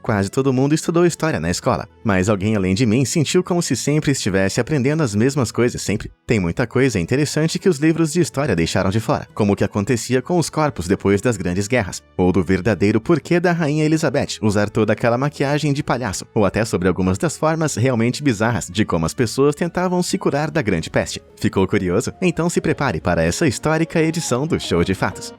Quase todo mundo estudou história na escola, mas alguém além de mim sentiu como se sempre estivesse aprendendo as mesmas coisas sempre. Tem muita coisa interessante que os livros de história deixaram de fora, como o que acontecia com os corpos depois das grandes guerras, ou do verdadeiro porquê da Rainha Elizabeth usar toda aquela maquiagem de palhaço, ou até sobre algumas das formas realmente bizarras de como as pessoas tentavam se curar da grande peste. Ficou curioso? Então se prepare para essa histórica edição do Show de Fatos.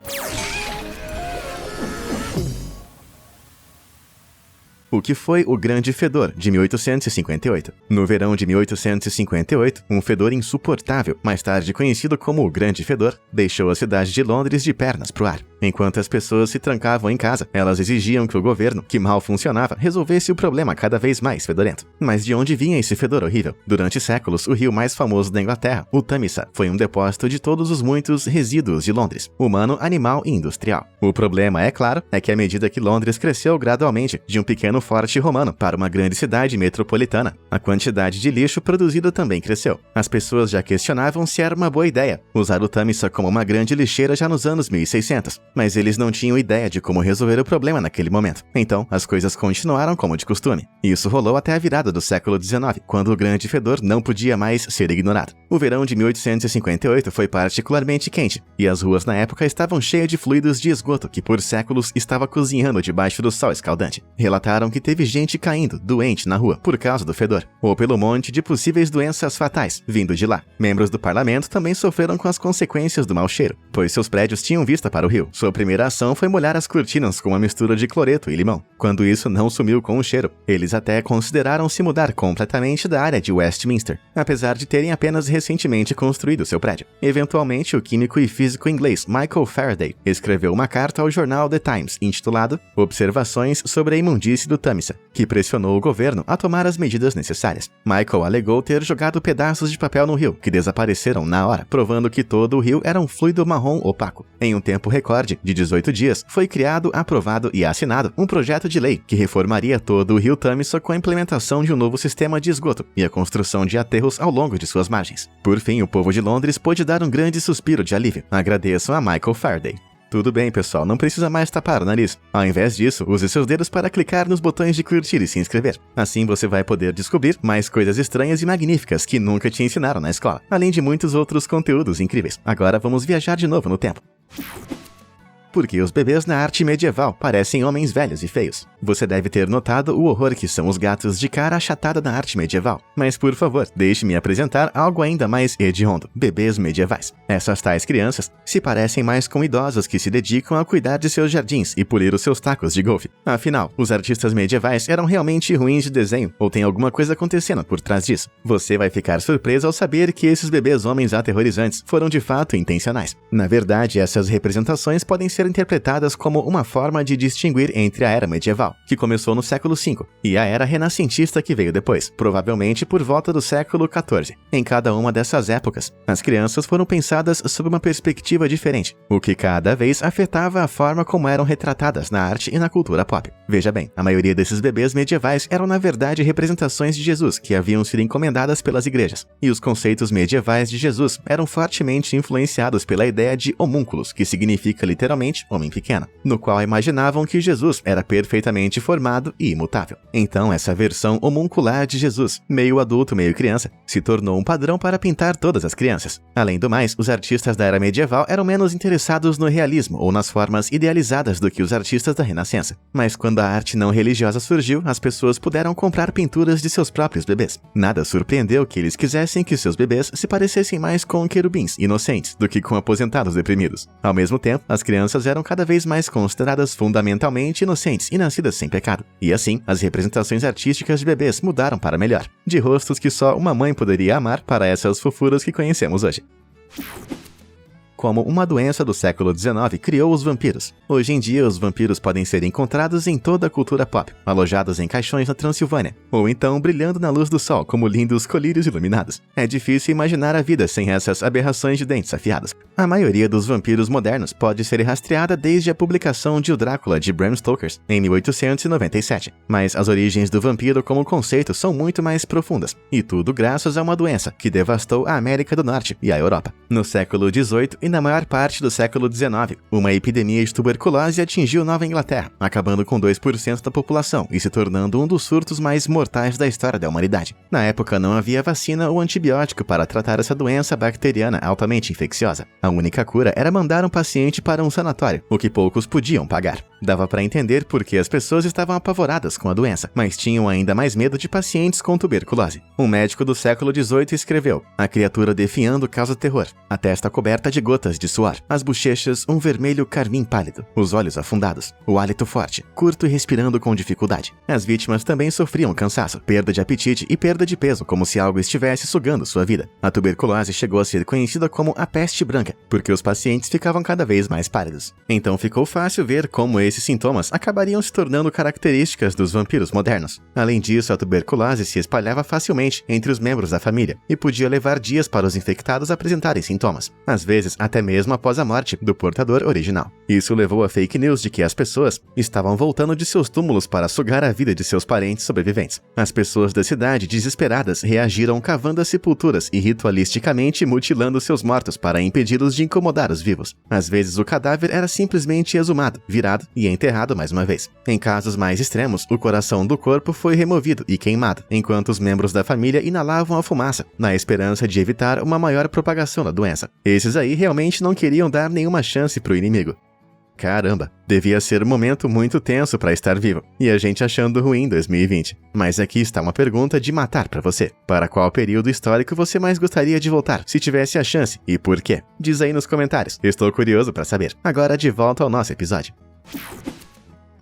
O que foi o Grande Fedor, de 1858? No verão de 1858, um fedor insuportável, mais tarde conhecido como o Grande Fedor, deixou a cidade de Londres de pernas pro ar. Enquanto as pessoas se trancavam em casa, elas exigiam que o governo, que mal funcionava, resolvesse o problema cada vez mais fedorento. Mas de onde vinha esse fedor horrível? Durante séculos, o rio mais famoso da Inglaterra, o Tâmisa, foi um depósito de todos os muitos resíduos de Londres, humano, animal e industrial. O problema, é claro, é que à medida que Londres cresceu gradualmente de um pequeno forte romano para uma grande cidade metropolitana, a quantidade de lixo produzido também cresceu. As pessoas já questionavam se era uma boa ideia usar o Tâmisa como uma grande lixeira já nos anos 1600, mas eles não tinham ideia de como resolver o problema naquele momento. Então, as coisas continuaram como de costume. Isso rolou até a virada do século XIX, quando o Grande Fedor não podia mais ser ignorado. O verão de 1858 foi particularmente quente, e as ruas na época estavam cheias de fluidos de esgoto que por séculos estava cozinhando debaixo do sol escaldante. Relataram que teve gente caindo, doente na rua, por causa do fedor, ou pelo monte de possíveis doenças fatais vindo de lá. Membros do parlamento também sofreram com as consequências do mau cheiro, pois seus prédios tinham vista para o rio. Sua primeira ação foi molhar as cortinas com uma mistura de cloreto e limão. Quando isso não sumiu com o cheiro, eles até consideraram se mudar completamente da área de Westminster, apesar de terem apenas recentemente construído seu prédio. Eventualmente, o químico e físico inglês Michael Faraday escreveu uma carta ao jornal The Times, intitulado Observações sobre a imundície do Tâmisa, que pressionou o governo a tomar as medidas necessárias. Michael alegou ter jogado pedaços de papel no rio, que desapareceram na hora, provando que todo o rio era um fluido marrom opaco. Em um tempo recorde de 18 dias, foi criado, aprovado e assinado um projeto de lei que reformaria todo o rio Tâmisa com a implementação de um novo sistema de esgoto e a construção de aterros ao longo de suas margens. Por fim, o povo de Londres pôde dar um grande suspiro de alívio. Agradeçam a Michael Faraday. Tudo bem, pessoal, não precisa mais tapar o nariz. Ao invés disso, use seus dedos para clicar nos botões de curtir e se inscrever. Assim você vai poder descobrir mais coisas estranhas e magníficas que nunca te ensinaram na escola, além de muitos outros conteúdos incríveis. Agora vamos viajar de novo no tempo. Porque os bebês na arte medieval parecem homens velhos e feios. Você deve ter notado o horror que são os gatos de cara achatada na arte medieval. Mas por favor, deixe-me apresentar algo ainda mais hediondo: bebês medievais. Essas tais crianças se parecem mais com idosos que se dedicam a cuidar de seus jardins e polir os seus tacos de golfe. Afinal, os artistas medievais eram realmente ruins de desenho, ou tem alguma coisa acontecendo por trás disso? Você vai ficar surpreso ao saber que esses bebês homens aterrorizantes foram de fato intencionais. Na verdade, essas representações podem ser interpretadas como uma forma de distinguir entre a Era Medieval, que começou no século V, e a Era Renascentista que veio depois, provavelmente por volta do século XIV. Em cada uma dessas épocas, as crianças foram pensadas sob uma perspectiva diferente, o que cada vez afetava a forma como eram retratadas na arte e na cultura pop. Veja bem, a maioria desses bebês medievais eram na verdade representações de Jesus que haviam sido encomendadas pelas igrejas, e os conceitos medievais de Jesus eram fortemente influenciados pela ideia de homúnculos, que significa literalmente homem pequeno, no qual imaginavam que Jesus era perfeitamente formado e imutável. Então essa versão homuncular de Jesus, meio adulto, meio criança, se tornou um padrão para pintar todas as crianças. Além do mais, os artistas da Era Medieval eram menos interessados no realismo ou nas formas idealizadas do que os artistas da Renascença. Mas quando a arte não religiosa surgiu, as pessoas puderam comprar pinturas de seus próprios bebês. Nada surpreendeu que eles quisessem que seus bebês se parecessem mais com querubins inocentes do que com aposentados deprimidos. Ao mesmo tempo, as crianças eram cada vez mais consideradas fundamentalmente inocentes e nascidas sem pecado. E assim, as representações artísticas de bebês mudaram para melhor, de rostos que só uma mãe poderia amar para essas fofuras que conhecemos hoje. Como uma doença do século XIX criou os vampiros. Hoje em dia, os vampiros podem ser encontrados em toda a cultura pop, alojados em caixões na Transilvânia, ou então brilhando na luz do sol como lindos colírios iluminados. É difícil imaginar a vida sem essas aberrações de dentes afiados. A maioria dos vampiros modernos pode ser rastreada desde a publicação de O Drácula de Bram Stoker, em 1897. Mas as origens do vampiro como conceito são muito mais profundas, e tudo graças a uma doença que devastou a América do Norte e a Europa. No século XVIII, e na maior parte do século XIX, uma epidemia de tuberculose atingiu Nova Inglaterra, acabando com 2% da população e se tornando um dos surtos mais mortais da história da humanidade. Na época não havia vacina ou antibiótico para tratar essa doença bacteriana altamente infecciosa. A única cura era mandar um paciente para um sanatório, o que poucos podiam pagar. Dava para entender por que as pessoas estavam apavoradas com a doença, mas tinham ainda mais medo de pacientes com tuberculose. Um médico do século XVIII escreveu: a criatura definhando causa terror, a testa coberta de gotas de suor, as bochechas um vermelho carmim pálido, os olhos afundados, o hálito forte, curto e respirando com dificuldade. As vítimas também sofriam cansaço, perda de apetite e perda de peso, como se algo estivesse sugando sua vida. A tuberculose chegou a ser conhecida como a peste branca, porque os pacientes ficavam cada vez mais pálidos. Então ficou fácil ver como esses sintomas acabariam se tornando características dos vampiros modernos. Além disso, a tuberculose se espalhava facilmente entre os membros da família e podia levar dias para os infectados apresentarem sintomas, às vezes até mesmo após a morte do portador original. Isso levou a fake news de que as pessoas estavam voltando de seus túmulos para sugar a vida de seus parentes sobreviventes. As pessoas da cidade, desesperadas, reagiram cavando as sepulturas e ritualisticamente mutilando seus mortos para impedi-los de incomodar os vivos. Às vezes o cadáver era simplesmente exumado, virado e enterrado mais uma vez. Em casos mais extremos, o coração do corpo foi removido e queimado, enquanto os membros da família inalavam a fumaça, na esperança de evitar uma maior propagação da doença. Esses aí realmente não queriam dar nenhuma chance pro inimigo. Caramba, devia ser um momento muito tenso para estar vivo, e a gente achando ruim 2020. Mas aqui está uma pergunta de matar para você. Para qual período histórico você mais gostaria de voltar, se tivesse a chance, e por quê? Diz aí nos comentários, estou curioso para saber. Agora de volta ao nosso episódio.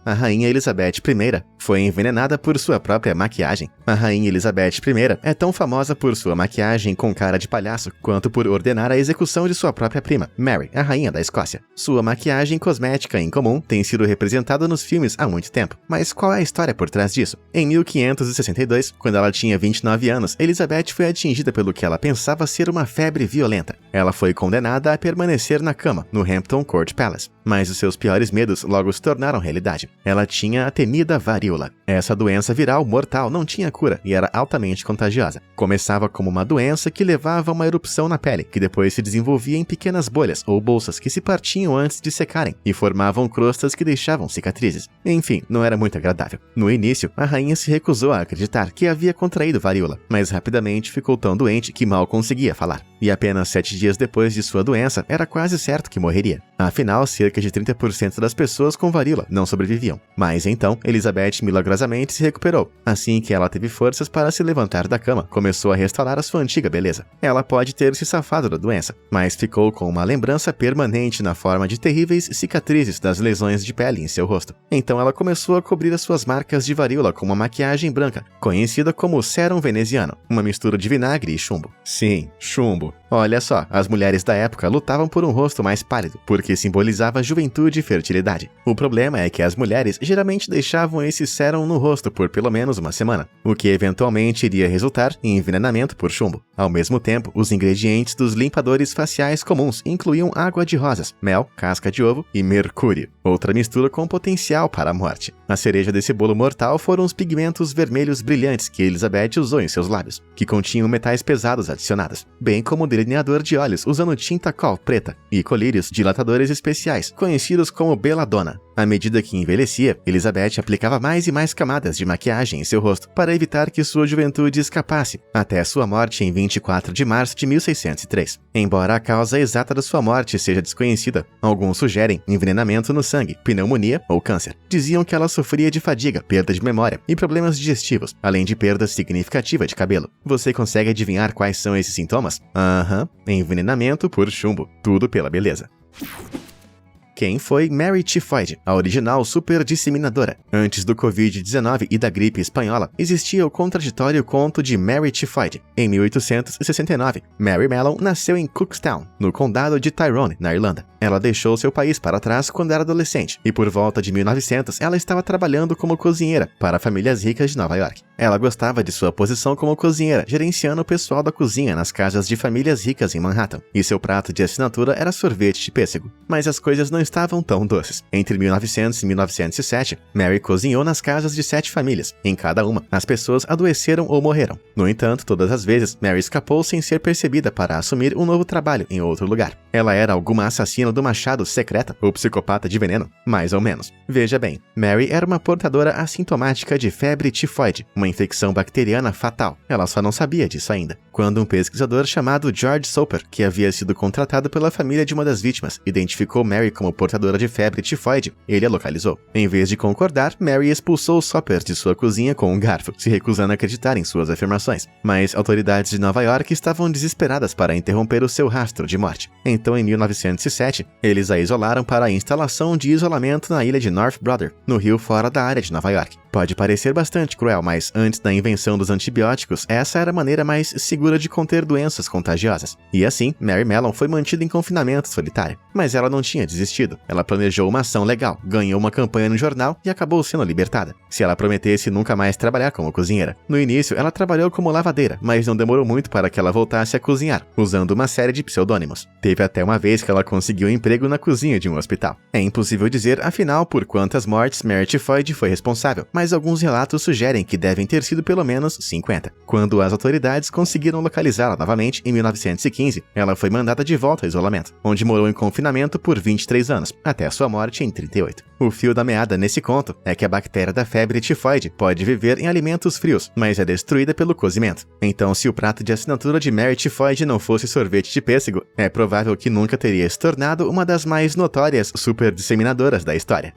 A Rainha Elizabeth I foi envenenada por sua própria maquiagem. A Rainha Elizabeth I é tão famosa por sua maquiagem com cara de palhaço quanto por ordenar a execução de sua própria prima, Mary, a Rainha da Escócia. Sua maquiagem cosmética incomum tem sido representada nos filmes há muito tempo. Mas qual é a história por trás disso? Em 1562, quando ela tinha 29 anos, Elizabeth foi atingida pelo que ela pensava ser uma febre violenta. Ela foi condenada a permanecer na cama, no Hampton Court Palace. Mas os seus piores medos logo se tornaram realidade. Ela tinha a temida varíola. Essa doença viral mortal não tinha cura e era altamente contagiosa. Começava como uma doença que levava a uma erupção na pele, que depois se desenvolvia em pequenas bolhas ou bolsas que se partiam antes de secarem e formavam crostas que deixavam cicatrizes. Enfim, não era muito agradável. No início, a rainha se recusou a acreditar que havia contraído varíola, mas rapidamente ficou tão doente que mal conseguia falar. E apenas 7 dias depois de sua doença, era quase certo que morreria. Afinal, cerca de 30% das pessoas com varíola não sobreviviam. Mas então, Elizabeth milagrosamente se recuperou. Assim que ela teve forças para se levantar da cama, começou a restaurar a sua antiga beleza. Ela pode ter se safado da doença, mas ficou com uma lembrança permanente na forma de terríveis cicatrizes das lesões de pele em seu rosto. Então ela começou a cobrir as suas marcas de varíola com uma maquiagem branca, conhecida como sérum veneziano, uma mistura de vinagre e chumbo. Sim, chumbo. Olha só, as mulheres da época lutavam por um rosto mais pálido, porque simbolizava juventude e fertilidade. O problema é que as mulheres geralmente deixavam esse sérum no rosto por pelo menos uma semana, o que eventualmente iria resultar em envenenamento por chumbo. Ao mesmo tempo, os ingredientes dos limpadores faciais comuns incluíam água de rosas, mel, casca de ovo e mercúrio, outra mistura com potencial para a morte. A cereja desse bolo mortal foram os pigmentos vermelhos brilhantes que Elizabeth usou em seus lábios, que continham metais pesados adicionados, bem como delineador de olhos usando tinta coal preta e colírios dilatadores especiais, conhecidos como belladonna. À medida que envelhecia, Elizabeth aplicava mais e mais camadas de maquiagem em seu rosto para evitar que sua juventude escapasse, até sua morte em 24 de março de 1603. Embora a causa exata da sua morte seja desconhecida, alguns sugerem envenenamento no sangue, pneumonia ou câncer. Diziam que ela sofria de fadiga, perda de memória e problemas digestivos, além de perda significativa de cabelo. Você consegue adivinhar quais são esses sintomas? Envenenamento por chumbo. Tudo pela beleza. Quem foi Mary Typhoid, a original superdisseminadora? Antes do Covid-19 e da gripe espanhola, existia o contraditório conto de Mary Typhoid. Em 1869, Mary Mallon nasceu em Cookstown, no condado de Tyrone, na Irlanda. Ela deixou seu país para trás quando era adolescente, e por volta de 1900 ela estava trabalhando como cozinheira para famílias ricas de Nova York. Ela gostava de sua posição como cozinheira, gerenciando o pessoal da cozinha nas casas de famílias ricas em Manhattan, e seu prato de assinatura era sorvete de pêssego. Mas as coisas não estavam tão doces. Entre 1900 e 1907, Mary cozinhou nas casas de 7 famílias. Em cada uma, as pessoas adoeceram ou morreram. No entanto, todas as vezes, Mary escapou sem ser percebida para assumir um novo trabalho em outro lugar. Ela era alguma assassina do machado secreta ou psicopata de veneno? Mais ou menos. Veja bem, Mary era uma portadora assintomática de febre tifoide, uma infecção bacteriana fatal. Ela só não sabia disso ainda. Quando um pesquisador chamado George Soper, que havia sido contratado pela família de uma das vítimas, identificou Mary como portadora de febre tifoide, ele a localizou. Em vez de concordar, Mary expulsou Soper de sua cozinha com um garfo, se recusando a acreditar em suas afirmações. Mas autoridades de Nova York estavam desesperadas para interromper o seu rastro de morte. Então, em 1907, eles a isolaram para a instalação de isolamento na ilha de North Brother, no rio fora da área de Nova York. Pode parecer bastante cruel, mas antes da invenção dos antibióticos, essa era a maneira mais segura de conter doenças contagiosas. E assim, Mary Mallon foi mantida em confinamento solitário. Mas ela não tinha desistido. Ela planejou uma ação legal, ganhou uma campanha no jornal e acabou sendo libertada. Se ela prometesse nunca mais trabalhar como cozinheira. No início, ela trabalhou como lavadeira, mas não demorou muito para que ela voltasse a cozinhar, usando uma série de pseudônimos. Teve até uma vez que ela conseguiu um emprego na cozinha de um hospital. É impossível dizer, afinal, por quantas mortes Mary Tifoid foi responsável, mas alguns relatos sugerem que devem ter sido pelo menos 50. Quando as autoridades conseguiram localizá-la novamente, em 1915, ela foi mandada de volta ao isolamento, onde morou em confinamento por 23 anos, até sua morte em 38. O fio da meada nesse conto é que a bactéria da febre tifoide pode viver em alimentos frios, mas é destruída pelo cozimento. Então, se o prato de assinatura de Mary Tifoid não fosse sorvete de pêssego, é provável que nunca teria se tornado uma das mais notórias superdisseminadoras da história.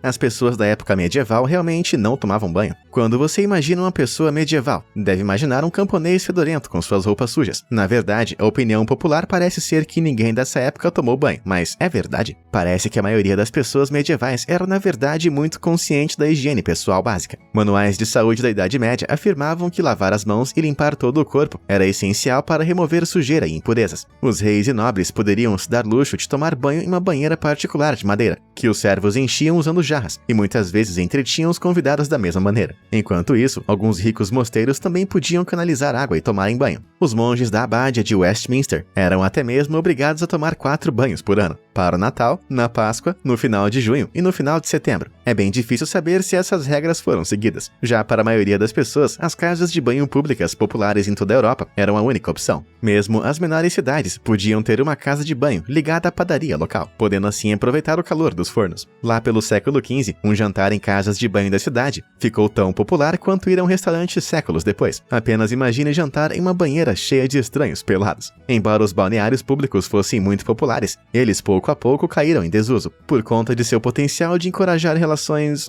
As pessoas da época medieval realmente não tomavam banho. Quando você imagina uma pessoa medieval, deve imaginar um camponês fedorento com suas roupas sujas. Na verdade, a opinião popular parece ser que ninguém dessa época tomou banho, mas é verdade? Parece que a maioria das pessoas medievais era na verdade muito consciente da higiene pessoal básica. Manuais de saúde da Idade Média afirmavam que lavar as mãos e limpar todo o corpo era essencial para remover sujeira e impurezas. Os reis e nobres poderiam se dar luxo de tomar banho em uma banheira particular de madeira, que os servos enchiam usando jarras, e muitas vezes entretinham os convidados da mesma maneira. Enquanto isso, alguns ricos mosteiros também podiam canalizar água e tomarem banho. Os monges da abádia de Westminster eram até mesmo obrigados a tomar 4 banhos por ano, para o Natal, na Páscoa, no final de junho e no final de setembro. É bem difícil saber se essas regras foram seguidas. Já para a maioria das pessoas, as casas de banho públicas populares em toda a Europa eram a única opção. Mesmo as menores cidades podiam ter uma casa de banho ligada à padaria local, podendo assim aproveitar o calor dos fornos. Lá pelo século XV, um jantar em casas de banho da cidade ficou tão popular quanto ir a um restaurante séculos depois. Apenas imagine jantar em uma banheira cheia de estranhos pelados. Embora os balneários públicos fossem muito populares, eles pouco a pouco caíram em desuso, por conta de seu potencial de encorajar relações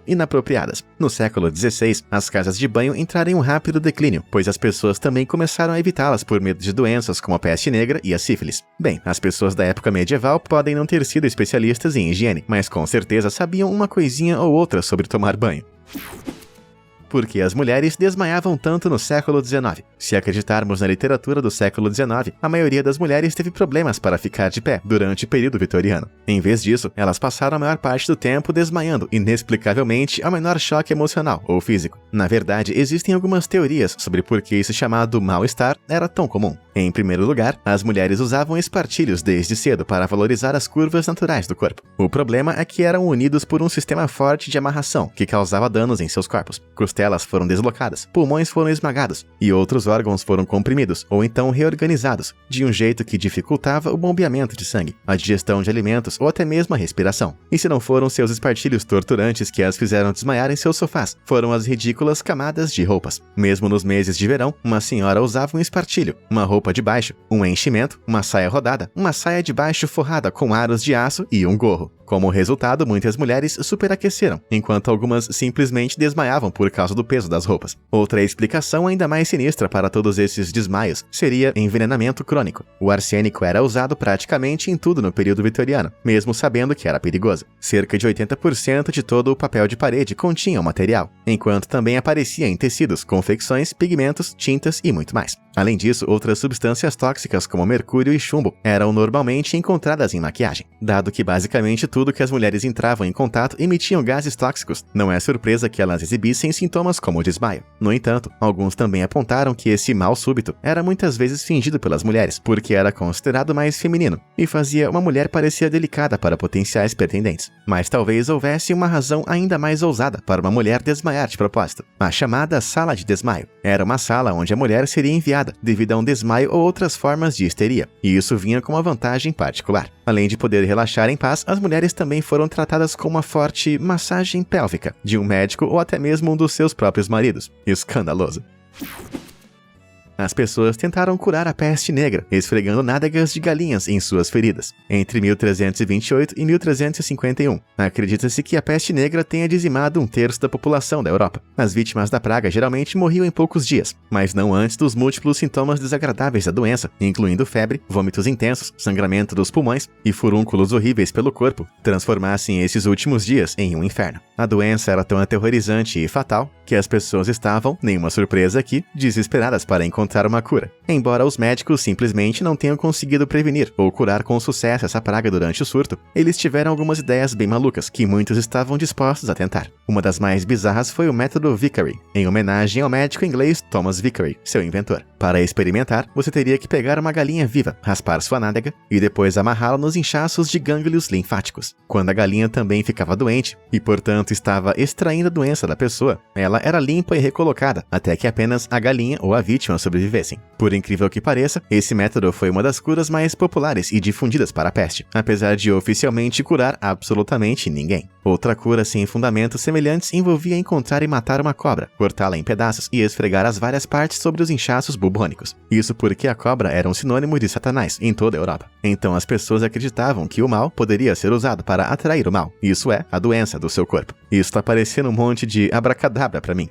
inapropriadas. No século XVI, as casas de banho entraram em um rápido declínio, pois as pessoas também começaram a evitá-las por medo de doenças como a peste negra e a sífilis. Bem, as pessoas da época medieval podem não ter sido especialistas em higiene, mas com certeza sabiam uma coisinha ou outra sobre tomar banho. Por que as mulheres desmaiavam tanto no século XIX? Se acreditarmos na literatura do século XIX, a maioria das mulheres teve problemas para ficar de pé durante o período vitoriano. Em vez disso, elas passaram a maior parte do tempo desmaiando, inexplicavelmente, ao menor choque emocional ou físico. Na verdade, existem algumas teorias sobre por que esse chamado mal-estar era tão comum. Em primeiro lugar, as mulheres usavam espartilhos desde cedo para valorizar as curvas naturais do corpo. O problema é que eram unidos por um sistema forte de amarração que causava danos em seus corpos. Costelas foram deslocadas, pulmões foram esmagados e outros órgãos foram comprimidos ou então reorganizados, de um jeito que dificultava o bombeamento de sangue, a digestão de alimentos ou até mesmo a respiração. E se não foram seus espartilhos torturantes que as fizeram desmaiar em seus sofás, foram as ridículas camadas de roupas. Mesmo nos meses de verão, uma senhora usava um espartilho, uma roupa de baixo, um enchimento, uma saia rodada, uma saia de baixo forrada com aros de aço e um gorro. Como resultado, muitas mulheres superaqueceram, enquanto algumas simplesmente desmaiavam por causa do peso das roupas. Outra explicação ainda mais sinistra para todos esses desmaios seria envenenamento crônico. O arsênico era usado praticamente em tudo no período vitoriano, mesmo sabendo que era perigoso. Cerca de 80% de todo o papel de parede continha o material, enquanto também aparecia em tecidos, confecções, pigmentos, tintas e muito mais. Além disso, outras substâncias tóxicas como mercúrio e chumbo eram normalmente encontradas em maquiagem. Dado que basicamente tudo que as mulheres entravam em contato emitiam gases tóxicos, não é surpresa que elas exibissem sintomas como desmaio. No entanto, alguns também apontaram que esse mal súbito era muitas vezes fingido pelas mulheres, porque era considerado mais feminino e fazia uma mulher parecer delicada para potenciais pretendentes. Mas talvez houvesse uma razão ainda mais ousada para uma mulher desmaiar de propósito. A chamada sala de desmaio. Era uma sala onde a mulher seria enviada devido a um desmaio ou outras formas de histeria, e isso vinha com uma vantagem particular. Além de poder relaxar em paz, as mulheres também foram tratadas com uma forte massagem pélvica de um médico ou até mesmo um dos seus próprios maridos. Escandaloso. As pessoas tentaram curar a peste negra, esfregando nádegas de galinhas em suas feridas. Entre 1328 e 1351, acredita-se que a peste negra tenha dizimado 1/3 da população da Europa. As vítimas da praga geralmente morriam em poucos dias, mas não antes dos múltiplos sintomas desagradáveis da doença, incluindo febre, vômitos intensos, sangramento dos pulmões e furúnculos horríveis pelo corpo, transformassem esses últimos dias em um inferno. A doença era tão aterrorizante e fatal que as pessoas estavam, nenhuma surpresa aqui, desesperadas para encontrar uma cura, embora os médicos simplesmente não tenham conseguido prevenir ou curar com sucesso essa praga durante o surto. Eles tiveram algumas ideias bem malucas que muitos estavam dispostos a tentar. Uma das mais bizarras foi o método Vicary, em homenagem ao médico inglês Thomas Vicary, seu inventor. Para experimentar, você teria que pegar uma galinha viva, raspar sua nádega e depois amarrá-la nos inchaços de gânglios linfáticos. Quando a galinha também ficava doente e, portanto, estava extraindo a doença da pessoa, ela era limpa e recolocada até que apenas a galinha ou a vítima sobrevivessem. Por incrível que pareça, esse método foi uma das curas mais populares e difundidas para a peste, apesar de oficialmente curar absolutamente ninguém. Outra cura sem fundamentos semelhantes envolvia encontrar e matar uma cobra, cortá-la em pedaços e esfregar as várias partes sobre os inchaços bubônicos. Isso porque a cobra era um sinônimo de Satanás em toda a Europa. Então as pessoas acreditavam que o mal poderia ser usado para atrair o mal, isso é, a doença do seu corpo. Isso tá parecendo um monte de abracadabra pra mim.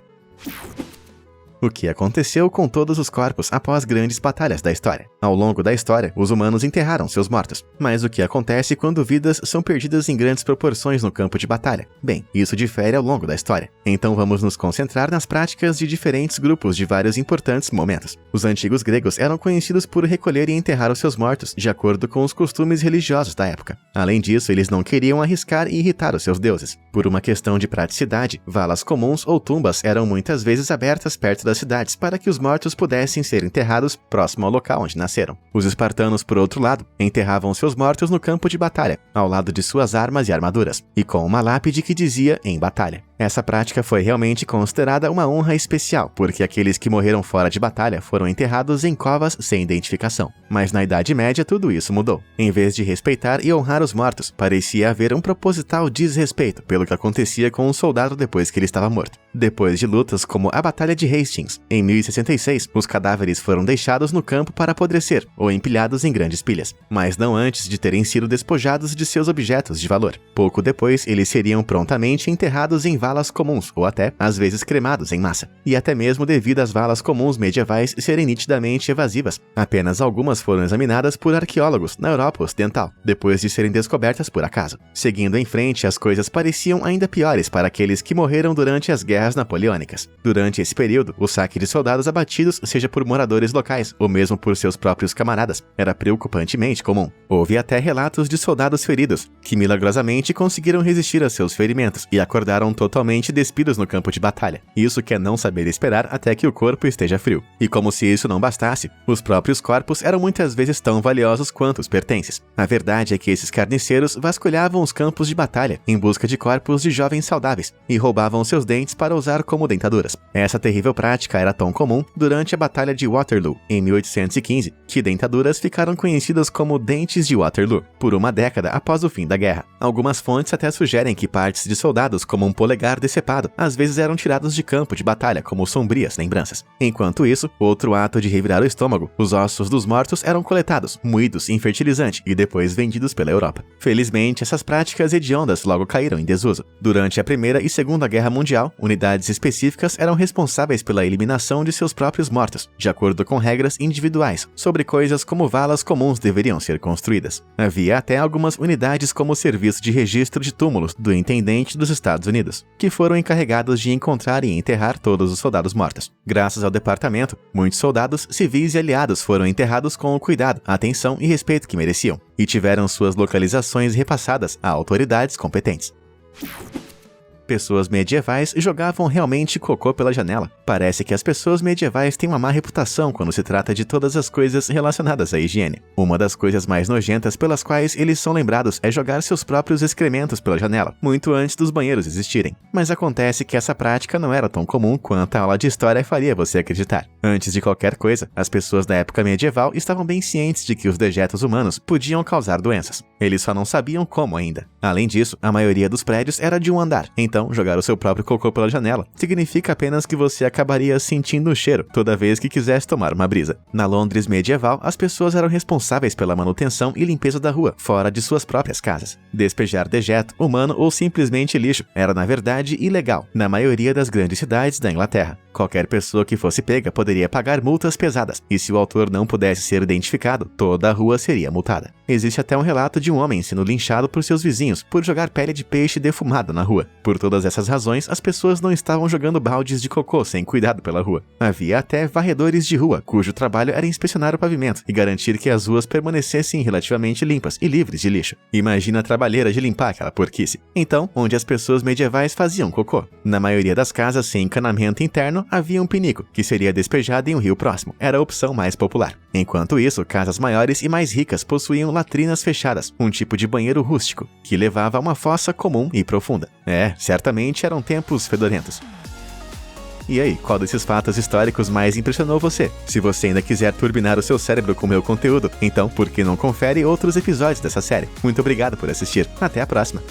O que aconteceu com todos os corpos após grandes batalhas da história? Ao longo da história, os humanos enterraram seus mortos. Mas o que acontece quando vidas são perdidas em grandes proporções no campo de batalha? Bem, isso difere ao longo da história. Então vamos nos concentrar nas práticas de diferentes grupos de vários importantes momentos. Os antigos gregos eram conhecidos por recolher e enterrar os seus mortos, de acordo com os costumes religiosos da época. Além disso, eles não queriam arriscar e irritar os seus deuses. Por uma questão de praticidade, valas comuns ou tumbas eram muitas vezes abertas perto das cidades para que os mortos pudessem ser enterrados próximo ao local onde nasceram. Os espartanos, por outro lado, enterravam seus mortos no campo de batalha, ao lado de suas armas e armaduras, e com uma lápide que dizia "em batalha". Essa prática foi realmente considerada uma honra especial, porque aqueles que morreram fora de batalha foram enterrados em covas sem identificação. Mas na Idade Média tudo isso mudou. Em vez de respeitar e honrar os mortos, parecia haver um proposital desrespeito pelo que acontecia com um soldado depois que ele estava morto. Depois de lutas como a Batalha de Hastings, em 1066, os cadáveres foram deixados no campo para apodrecer ou empilhados em grandes pilhas, mas não antes de terem sido despojados de seus objetos de valor. Pouco depois, eles seriam prontamente enterrados em valas comuns, ou até, às vezes, cremados em massa. E até mesmo devido às valas comuns medievais serem nitidamente evasivas, apenas algumas foram examinadas por arqueólogos na Europa Ocidental, depois de serem descobertas por acaso. Seguindo em frente, as coisas pareciam ainda piores para aqueles que morreram durante as guerras napoleônicas. Durante esse período, o saque de soldados abatidos, seja por moradores locais ou mesmo por seus próprios camaradas, era preocupantemente comum. Houve até relatos de soldados feridos, que milagrosamente conseguiram resistir a seus ferimentos e acordaram totalmente despidos no campo de batalha. Isso que é não saber esperar até que o corpo esteja frio. E como se isso não bastasse, os próprios corpos eram muitas vezes tão valiosos quanto os pertences. A verdade é que esses carniceiros vasculhavam os campos de batalha em busca de corpos de jovens saudáveis e roubavam seus dentes para usar como dentaduras. Essa terrível prática era tão comum durante a Batalha de Waterloo, em 1815, que dentaduras ficaram conhecidas como dentes de Waterloo, por uma década após o fim da guerra. Algumas fontes até sugerem que partes de soldados, como um polegar decepado, às vezes eram tirados de campo de batalha como sombrias lembranças. Enquanto isso, outro ato de revirar o estômago, os ossos dos mortos eram coletados, moídos em fertilizante e depois vendidos pela Europa. Felizmente, essas práticas hediondas logo caíram em desuso. Durante a Primeira e Segunda Guerra Mundial, unidades específicas eram responsáveis pela eliminação de seus próprios mortos, de acordo com regras individuais sobre coisas como valas comuns deveriam ser construídas. Havia até algumas unidades como o Serviço de Registro de Túmulos do Intendente dos Estados Unidos. que foram encarregados de encontrar e enterrar todos os soldados mortos. Graças ao departamento, muitos soldados, civis e aliados foram enterrados com o cuidado, atenção e respeito que mereciam, e tiveram suas localizações repassadas a autoridades competentes. Pessoas medievais jogavam realmente cocô pela janela. Parece que as pessoas medievais têm uma má reputação quando se trata de todas as coisas relacionadas à higiene. Uma das coisas mais nojentas pelas quais eles são lembrados é jogar seus próprios excrementos pela janela, muito antes dos banheiros existirem. Mas acontece que essa prática não era tão comum quanto a aula de história faria você acreditar. Antes de qualquer coisa, as pessoas da época medieval estavam bem cientes de que os dejetos humanos podiam causar doenças. Eles só não sabiam como ainda. Além disso, a maioria dos prédios era de um andar, então jogar o seu próprio cocô pela janela significa apenas que você acabaria sentindo o cheiro toda vez que quisesse tomar uma brisa. Na Londres medieval, as pessoas eram responsáveis pela manutenção e limpeza da rua, fora de suas próprias casas. Despejar dejeto, humano ou simplesmente lixo era, na verdade, ilegal na maioria das grandes cidades da Inglaterra. Qualquer pessoa que fosse pega poderia pagar multas pesadas, e se o autor não pudesse ser identificado, toda a rua seria multada. Existe até um relato de um homem sendo linchado por seus vizinhos por jogar pele de peixe defumada na rua. Por todas essas razões, as pessoas não estavam jogando baldes de cocô sem cuidado pela rua. Havia até varredores de rua, cujo trabalho era inspecionar o pavimento e garantir que as ruas permanecessem relativamente limpas e livres de lixo. Imagina a trabalheira de limpar aquela porquice. Então, onde as pessoas medievais faziam cocô? Na maioria das casas sem encanamento interno, havia um pinico, que seria despejado em um rio próximo. Era a opção mais popular. Enquanto isso, casas maiores e mais ricas possuíam latrinas fechadas, um tipo de banheiro rústico, que levava a uma fossa comum e profunda. Certamente eram tempos fedorentos. E aí, qual desses fatos históricos mais impressionou você? Se você ainda quiser turbinar o seu cérebro com meu conteúdo, então por que não confere outros episódios dessa série? Muito obrigado por assistir. Até a próxima!